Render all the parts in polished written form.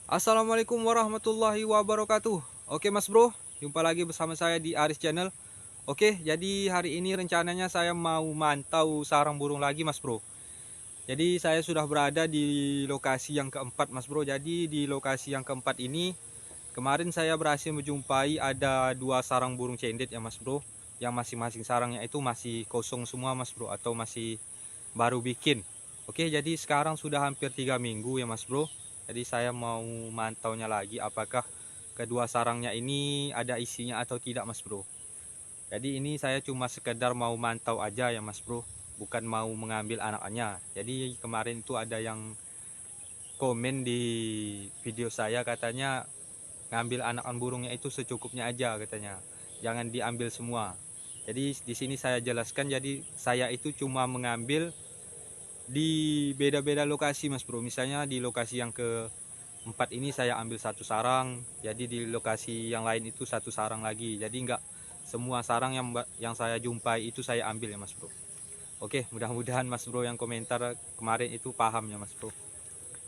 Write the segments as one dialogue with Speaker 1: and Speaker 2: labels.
Speaker 1: Assalamualaikum warahmatullahi wabarakatuh. Oke Mas Bro, jumpa lagi bersama saya di Aris Channel. Oke, jadi hari ini rencananya saya mau mantau sarang burung lagi Mas Bro. Jadi saya sudah berada di lokasi yang keempat Mas Bro. Jadi di lokasi yang keempat ini kemarin saya berhasil menjumpai ada dua sarang burung cendet ya Mas Bro. Yang masing-masing sarangnya itu masih kosong semua Mas Bro, atau masih baru bikin. Oke, jadi sekarang sudah hampir 3 minggu ya Mas Bro. Jadi saya mau mantaunya lagi apakah kedua sarangnya ini ada isinya atau tidak Mas Bro. Jadi ini saya cuma sekedar mau mantau aja ya Mas Bro, bukan mau mengambil anaknya. Jadi kemarin itu ada yang komen di video saya, katanya ngambil anakan burungnya itu secukupnya aja katanya, jangan diambil semua. Jadi di sini saya jelaskan, jadi saya itu cuma mengambil di beda-beda lokasi Mas Bro. Misalnya di lokasi yang keempat ini saya ambil satu sarang, jadi di lokasi yang lain itu satu sarang lagi. Jadi enggak semua sarang yang saya jumpai itu saya ambil ya Mas Bro. Oke, mudah-mudahan Mas Bro yang komentar kemarin itu paham ya Mas Bro.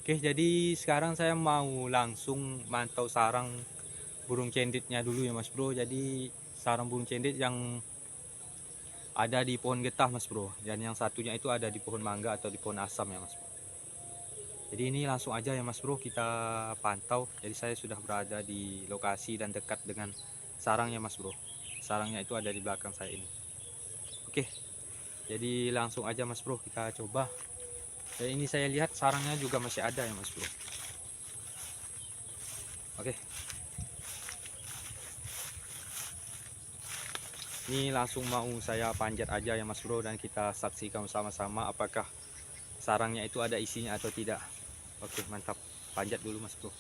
Speaker 1: Oke, jadi sekarang saya mau langsung mantau sarang burung cenditnya dulu ya Mas Bro. Jadi sarang burung cendit yang ada di pohon getah Mas Bro, dan yang satunya itu ada di pohon mangga atau di pohon asam ya Mas Bro. Jadi ini langsung aja ya Mas Bro, kita pantau. Jadi saya sudah berada di lokasi dan dekat dengan sarangnya Mas Bro. Sarangnya itu ada di belakang saya ini. Oke, jadi langsung aja Mas Bro, kita coba. Dan ini saya lihat sarangnya juga masih ada ya Mas Bro. Oke, ini langsung mau saya panjat aja ya Mas Bro, dan kita saksikan sama-sama apakah sarangnya itu ada isinya atau tidak. Oke, mantap. Panjat dulu Mas Bro.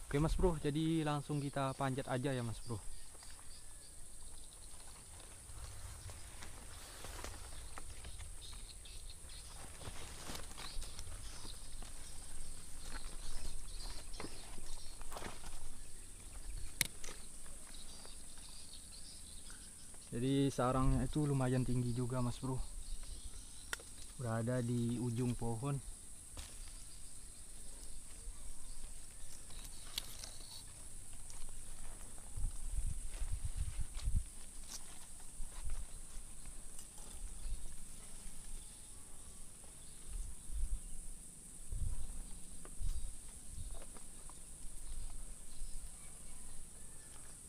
Speaker 1: Oke Mas Bro, jadi langsung kita panjat aja ya Mas Bro. Jadi sarangnya itu lumayan tinggi juga Mas Bro, berada di ujung pohon.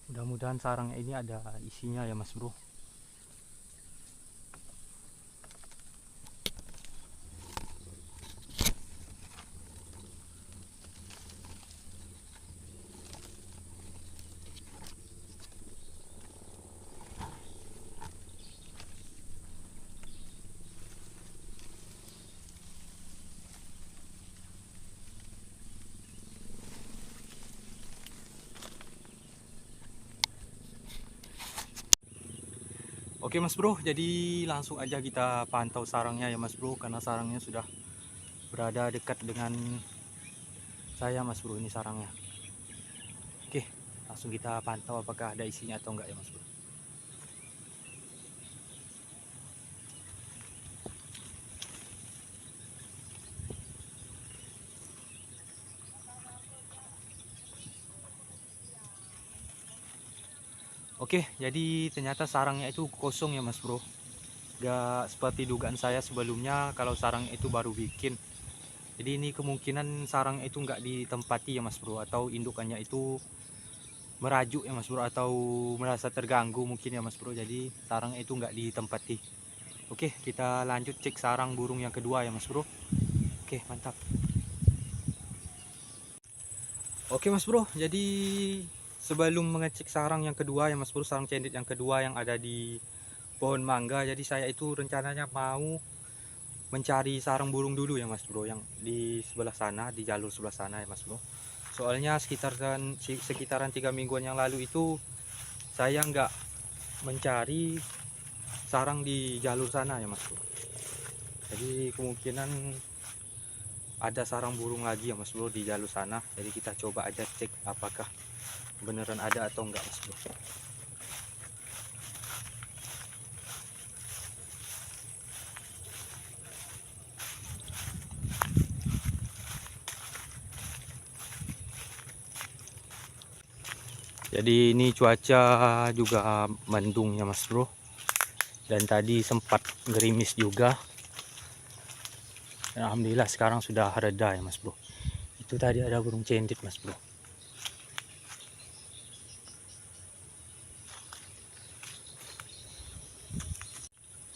Speaker 1: Mudah-mudahan sarangnya ini ada isinya ya Mas Bro. Oke Mas Bro, jadi langsung aja kita pantau sarangnya ya Mas Bro, karena sarangnya sudah berada dekat dengan saya Mas Bro. Ini sarangnya. Oke, langsung kita pantau apakah ada isinya atau enggak ya Mas Bro. Oke, jadi ternyata sarangnya itu kosong ya Mas Bro. Gak seperti dugaan saya sebelumnya kalau sarang itu baru bikin. Jadi ini kemungkinan sarang itu nggak ditempati ya Mas Bro, atau indukannya itu merajuk ya Mas Bro, atau merasa terganggu mungkin ya Mas Bro. Jadi sarang itu nggak ditempati. Oke, kita lanjut cek sarang burung yang kedua ya Mas Bro. Oke, mantap. Oke Mas Bro, jadi sebelum mengecek sarang yang kedua ya Mas Bro, sarang cendit yang kedua yang ada di pohon mangga, jadi saya itu rencananya mau mencari sarang burung dulu ya Mas Bro, yang di sebelah sana, di jalur sebelah sana ya Mas Bro. Soalnya sekitaran 3 mingguan yang lalu itu saya nggak mencari sarang di jalur sana ya Mas Bro. Jadi kemungkinan ada sarang burung lagi ya Mas Bro di jalur sana. Jadi kita coba aja cek apakah beneran ada atau enggak Mas Bro. Jadi ini cuaca juga mendung ya Mas Bro. Dan tadi sempat gerimis juga. Dan alhamdulillah sekarang sudah reda ya Mas Bro. Itu tadi ada burung cendit Mas Bro.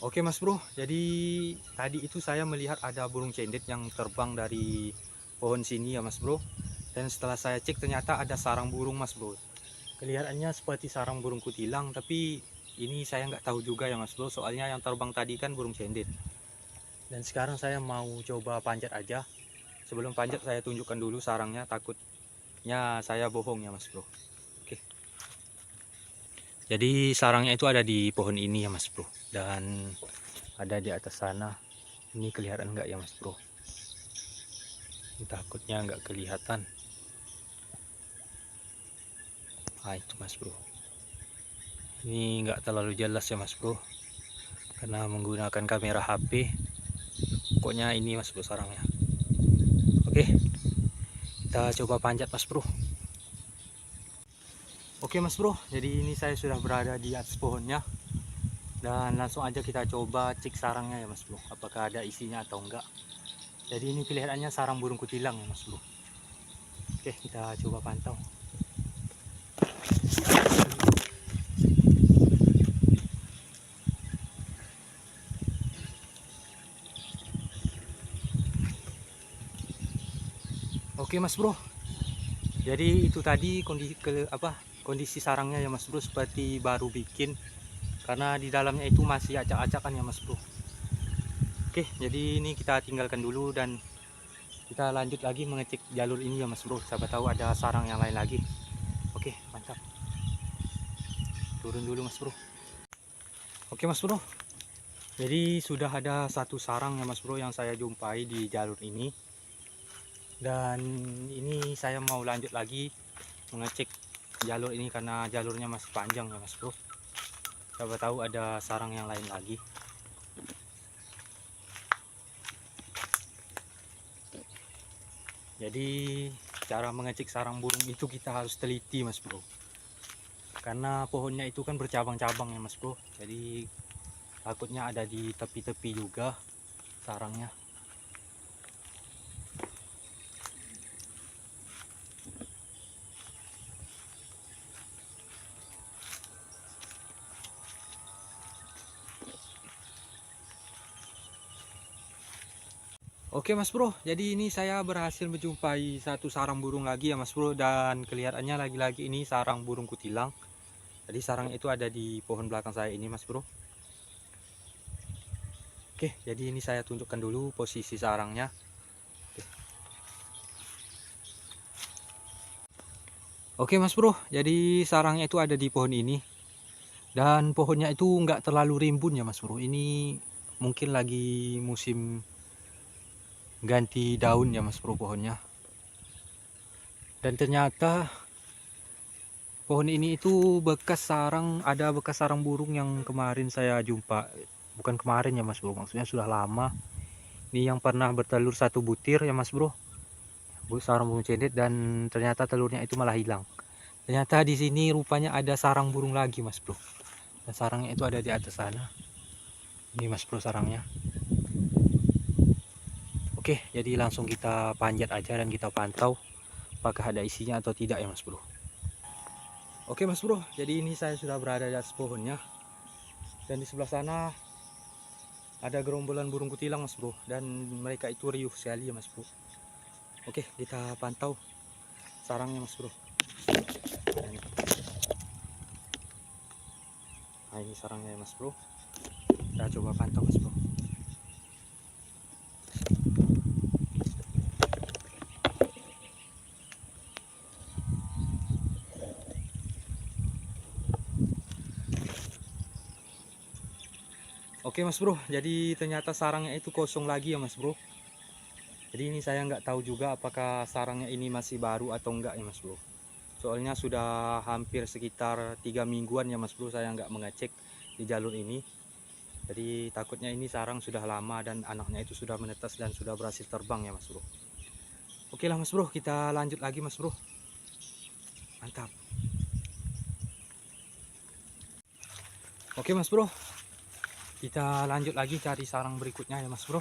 Speaker 1: Oke Mas Bro, jadi tadi itu saya melihat ada burung cendit yang terbang dari pohon sini ya Mas Bro. Dan setelah saya cek ternyata ada sarang burung Mas Bro. Kelihatannya seperti sarang burung kutilang, tapi ini saya nggak tahu juga ya Mas Bro. Soalnya yang terbang tadi kan burung cendit. Dan sekarang saya mau coba panjat aja. Sebelum panjat saya tunjukkan dulu sarangnya, takutnya saya bohong ya Mas Bro. Oke. Jadi sarangnya itu ada di pohon ini ya Mas Bro. Dan ada di atas sana. Ini kelihatan nggak ya Mas Bro? Takutnya nggak kelihatan. Nah itu Mas Bro. Ini nggak terlalu jelas ya Mas Bro, karena menggunakan kamera HP. Pokoknya ini Mas Bro sarangnya. Oke, kita coba panjat Mas Bro. Oke Mas Bro, jadi ini saya sudah berada di atas pohonnya. Dan langsung aja kita coba cek sarangnya ya Mas Bro, apakah ada isinya atau enggak. Jadi ini kelihatannya sarang burung kutilang ya Mas Bro. Oke, kita coba pantau. Oke Mas Bro, jadi itu tadi kondisi sarangnya ya Mas Bro, seperti baru bikin, karena di dalamnya itu masih acak-acakan ya Mas Bro. Oke, jadi ini kita tinggalkan dulu dan kita lanjut lagi mengecek jalur ini ya Mas Bro. Siapa tahu ada sarang yang lain lagi. Oke, mantap. Turun dulu Mas Bro. Oke Mas Bro, jadi sudah ada satu sarang ya Mas Bro yang saya jumpai di jalur ini. Dan ini saya mau lanjut lagi mengecek jalur ini karena jalurnya masih panjang ya Mas Bro. Siapa tahu ada sarang yang lain lagi. Jadi cara mengecek sarang burung itu kita harus teliti Mas Bro, karena pohonnya itu kan bercabang-cabang ya Mas Bro. Jadi takutnya ada di tepi-tepi juga sarangnya. Oke Mas Bro, jadi ini saya berhasil menjumpai satu sarang burung lagi ya Mas Bro. Dan kelihatannya lagi-lagi ini sarang burung kutilang. Jadi sarangnya itu ada di pohon belakang saya ini Mas Bro. Oke, jadi ini saya tunjukkan dulu posisi sarangnya. Oke Mas Bro, jadi sarangnya itu ada di pohon ini. Dan pohonnya itu nggak terlalu rimbun ya Mas Bro. Ini mungkin lagi musim ganti daun ya Mas Bro pohonnya. Dan ternyata pohon ini itu ada bekas sarang burung yang kemarin saya jumpa. Bukan kemarin ya Mas Bro, maksudnya sudah lama. Ini yang pernah bertelur satu butir ya Mas Bro, sarang burung cendit, dan ternyata telurnya itu malah hilang. Ternyata di sini rupanya ada sarang burung lagi Mas Bro. Dan sarangnya itu ada di atas sana. Ini Mas Bro sarangnya. Oke, jadi langsung kita panjat aja dan kita pantau apakah ada isinya atau tidak ya Mas Bro. Oke Mas Bro, jadi ini saya sudah berada di atas pohonnya. Dan di sebelah sana ada gerombolan burung kutilang Mas Bro. Dan mereka itu riuh sekali ya Mas Bro. Oke, kita pantau sarangnya Mas Bro. Nah ini sarangnya ya Mas Bro. Kita coba pantau Mas Bro. Oke Mas Bro, jadi ternyata sarangnya itu kosong lagi ya Mas Bro. Jadi ini saya nggak tahu juga apakah sarangnya ini masih baru atau enggak ya Mas Bro. Soalnya sudah hampir sekitar 3 mingguan ya Mas Bro saya nggak mengecek di jalur ini. Jadi takutnya ini sarang sudah lama dan anaknya itu sudah menetas dan sudah berhasil terbang ya Mas Bro. Oke lah Mas Bro, kita lanjut lagi Mas Bro. Mantap. Oke mas bro, kita lanjut lagi cari sarang berikutnya ya mas bro.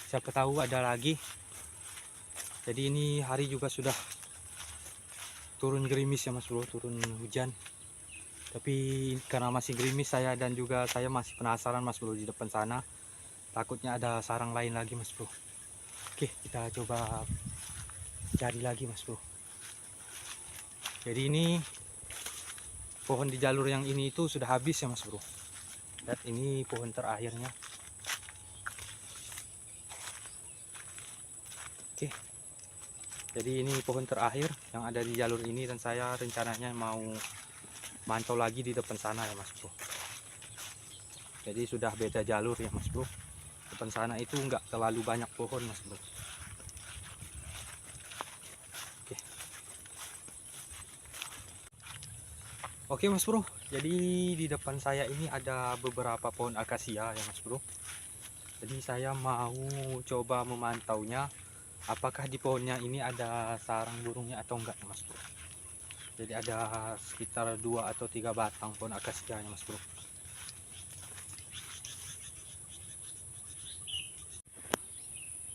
Speaker 1: Siapa tahu ada lagi. Jadi ini hari juga sudah turun gerimis ya mas bro, turun hujan. Tapi karena masih gerimis dan juga saya masih penasaran mas bro, di depan sana takutnya ada sarang lain lagi mas bro. Oke, kita coba cari lagi mas bro. Jadi ini pohon di jalur yang ini itu sudah habis ya mas bro. Lihat, ini pohon terakhirnya. Oke, jadi ini pohon terakhir yang ada di jalur ini, dan saya rencananya mau mantau lagi di depan sana ya mas bro. Jadi sudah beda jalur ya mas bro. Depan sana itu enggak terlalu banyak pohon mas bro. Oke. Oke mas bro, jadi di depan saya ini ada beberapa pohon akasia ya mas bro. Jadi saya mau coba memantaunya, apakah di pohonnya ini ada sarang burungnya atau enggak ya mas bro. Jadi ada sekitar 2 atau 3 batang pohon akasia ya mas bro.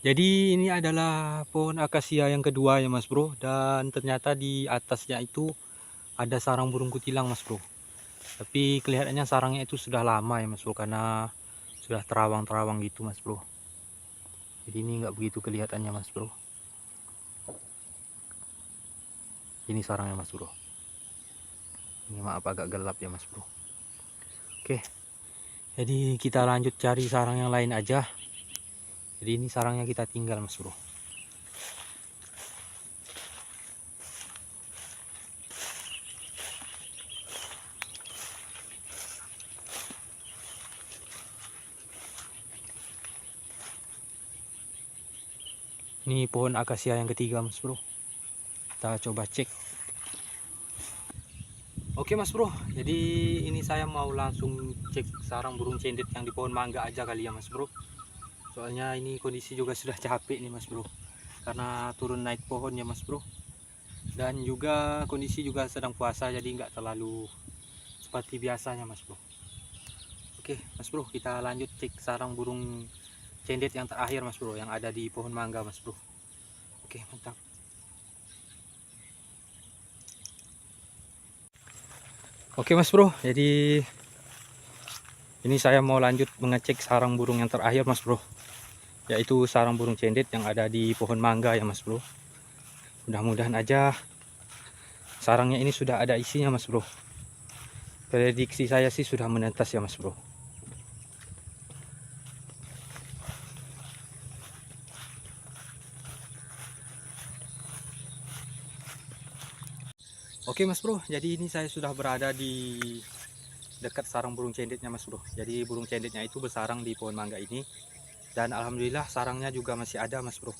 Speaker 1: Jadi ini adalah pohon akasia yang kedua ya mas bro, dan ternyata di atasnya itu ada sarang burung kutilang mas bro. Tapi kelihatannya sarangnya itu sudah lama ya mas bro, karena sudah terawang-terawang gitu mas bro. Jadi ini nggak begitu kelihatannya mas bro. Ini sarangnya mas bro. Ini maaf agak gelap ya mas bro. Oke, jadi kita lanjut cari sarang yang lain aja. Jadi ini sarangnya kita tinggal mas bro. Ini pohon akasia yang ketiga mas bro. Kita coba cek. Oke mas bro, jadi ini saya mau langsung cek sarang burung cendet yang di pohon mangga aja kali ya mas bro. Soalnya ini kondisi juga sudah capek nih mas bro, karena turun naik pohon ya mas bro. Dan juga kondisi juga sedang puasa, jadi nggak terlalu seperti biasanya mas bro. Oke mas bro, kita lanjut cek sarang burung cendet yang terakhir mas bro, yang ada di pohon mangga mas bro. Oke, mantap. Oke mas bro, jadi ini saya mau lanjut mengecek sarang burung yang terakhir mas bro, yaitu sarang burung cendet yang ada di pohon mangga ya mas bro. Mudah-mudahan aja sarangnya ini sudah ada isinya mas bro. Prediksi saya sih sudah menetas ya mas bro. Oke mas bro, jadi ini saya sudah berada di dekat sarang burung cendetnya mas bro. Jadi burung cendetnya itu bersarang di pohon mangga ini, dan alhamdulillah sarangnya juga masih ada mas bro.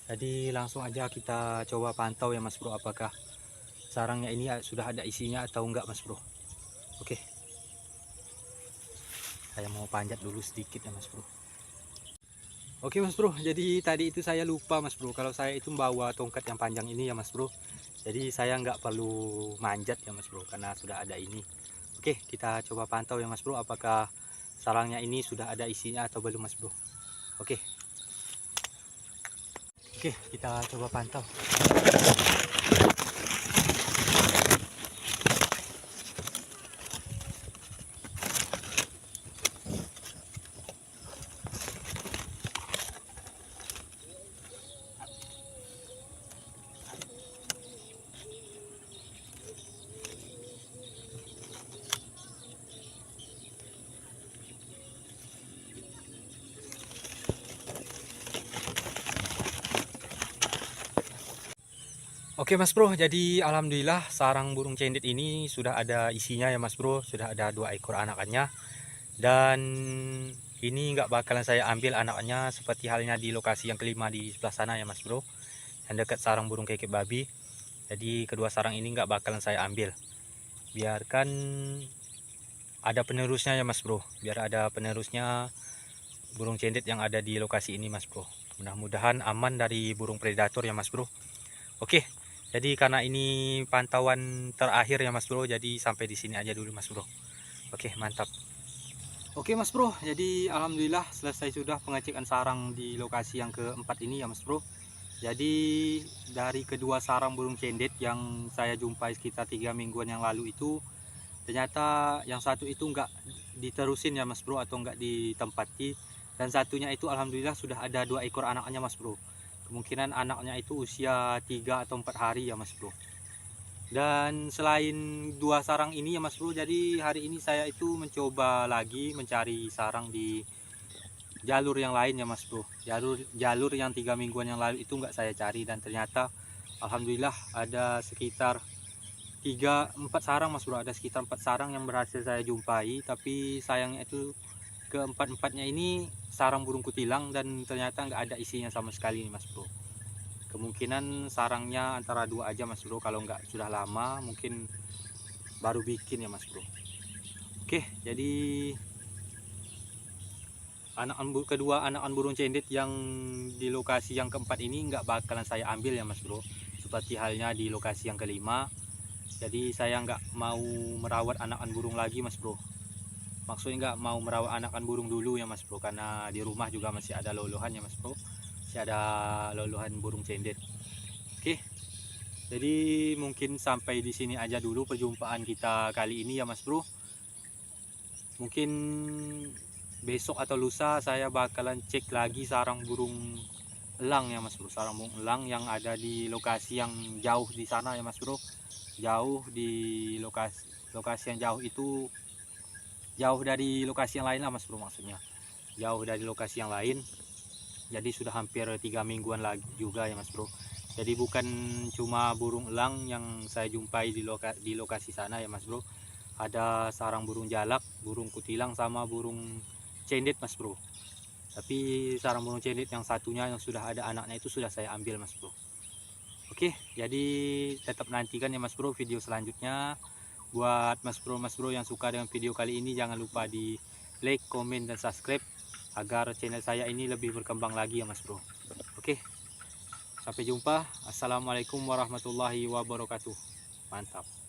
Speaker 1: Jadi langsung aja kita coba pantau ya mas bro, apakah sarangnya ini sudah ada isinya atau enggak mas bro. Oke, saya mau panjat dulu sedikit ya mas bro. Oke mas bro, jadi tadi itu saya lupa mas bro, kalau saya itu membawa tongkat yang panjang ini ya mas bro. Jadi saya nggak perlu manjat ya mas bro, karena sudah ada ini. Oke, kita coba pantau ya mas bro, apakah sarangnya ini sudah ada isinya atau belum mas bro. Oke, kita coba pantau. Oke mas bro, jadi alhamdulillah sarang burung cendet ini sudah ada isinya ya mas bro. Sudah ada 2 ekor anakannya, dan ini nggak bakalan saya ambil anakannya seperti halnya di lokasi yang kelima di sebelah sana ya mas bro, yang dekat sarang burung kekep babi. Jadi kedua sarang ini nggak bakalan saya ambil, biarkan ada penerusnya ya mas bro. Biar ada penerusnya burung cendet yang ada di lokasi ini mas bro. Mudah-mudahan aman dari burung predator ya mas bro. Oke, jadi karena ini pantauan terakhir ya mas bro, jadi sampai di sini aja dulu mas bro. Oke, mantap. Oke Mas Bro, jadi alhamdulillah selesai sudah pengecekan sarang di lokasi yang keempat ini ya Mas Bro. Jadi dari kedua sarang burung cendet yang saya jumpai sekitar 3 mingguan yang lalu itu, ternyata yang satu itu enggak diterusin ya Mas Bro, atau enggak ditempati, dan satunya itu alhamdulillah sudah ada 2 ekor anaknya Mas Bro. Kemungkinan anaknya itu usia 3 atau 4 hari ya Mas Bro. Dan selain 2 sarang ini ya Mas Bro, jadi hari ini saya itu mencoba lagi mencari sarang di jalur yang lain ya Mas Bro. Jalur yang 3 mingguan yang lalu itu enggak saya cari, dan ternyata alhamdulillah ada sekitar 3-4 sarang Mas Bro. Ada sekitar 4 sarang yang berhasil saya jumpai, tapi sayangnya itu keempat-empatnya ini sarang burung kutilang, dan ternyata enggak ada isinya sama sekali nih Mas Bro. Kemungkinan sarangnya antara 2 aja Mas Bro, kalau enggak sudah lama mungkin baru bikin ya Mas Bro. Oke, jadi kedua anakan burung cendet yang di lokasi yang keempat ini enggak bakalan saya ambil ya Mas Bro, seperti halnya di lokasi yang kelima. Jadi saya enggak mau merawat anakan burung lagi Mas Bro, maksudnya enggak mau merawat anakan burung dulu ya Mas Bro, karena di rumah juga masih ada lolohan ya Mas Bro, masih ada lolohan burung cendet. Oke, jadi mungkin sampai di sini aja dulu perjumpaan kita kali ini ya Mas Bro. Mungkin besok atau lusa saya bakalan cek lagi sarang burung elang ya Mas Bro, sarang burung elang yang ada di lokasi yang jauh di sana ya Mas Bro. Jauh di lokasi yang jauh itu, jauh dari lokasi yang lain lah Mas Bro, maksudnya jauh dari lokasi yang lain. Jadi sudah hampir 3 mingguan lagi juga ya Mas Bro. Jadi bukan cuma burung elang yang saya jumpai di lokasi sana ya Mas Bro. Ada sarang burung jalak, burung kutilang, sama burung cendet Mas Bro. Tapi sarang burung cendet yang satunya yang sudah ada anaknya itu sudah saya ambil Mas Bro. Oke, jadi tetap nantikan ya Mas Bro video selanjutnya. Buat Mas Bro yang suka dengan video kali ini, jangan lupa di like, komen, dan subscribe agar channel saya ini lebih berkembang lagi ya Mas Bro. Oke, sampai jumpa. Assalamualaikum warahmatullahi wabarakatuh. Mantap.